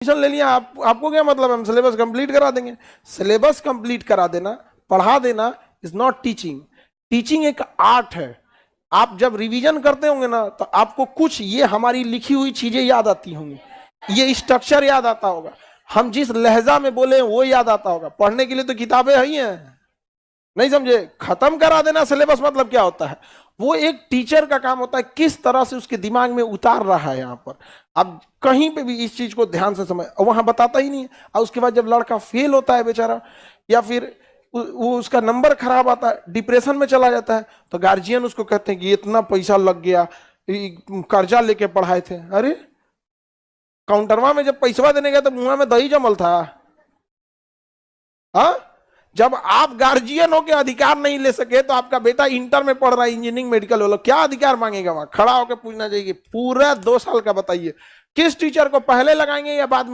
ले लिया, आपको क्या मतलब, हम सिलेबस कंप्लीट करा देंगे। सिलेबस कंप्लीट करा देना, पढ़ा देना इज नॉट टीचिंग। टीचिंग एक आर्ट है। आप जब रिवीजन करते होंगे ना तो आपको कुछ ये हमारी लिखी हुई चीजें याद आती होंगी, ये स्ट्रक्चर याद आता होगा, हम जिस लहजा में बोले वो याद आता होगा। पढ़ने के लिए तो किताबें ही हैं, नहीं समझे। खत्म करा देना सिलेबस मतलब क्या होता है, वो एक टीचर का काम होता है किस तरह से उसके दिमाग में उतार रहा है। यहाँ पर अब कहीं पे भी इस चीज को ध्यान से समझ, वहां बताता ही नहीं है। और उसके बाद जब लड़का फेल होता है बेचारा, या फिर वो उसका नंबर खराब आता है, डिप्रेशन में चला जाता है, तो गार्जियन उसको कहते हैं कि इतना पैसा लग गया, कर्जा लेके पढ़ाए थे। अरे काउंटरवा में जब पैसा देने गया तो मुंह में दही जमल था। हाँ, जब आप गार्जियन हो के अधिकार नहीं ले सके तो आपका बेटा इंटर में पढ़ रहा है, इंजीनियरिंग मेडिकल वाला, क्या अधिकार मांगेगा? वहां खड़ा होकर पूछना चाहिए। पूरा 2 साल का बताइए, किस टीचर को पहले लगाएंगे या बाद में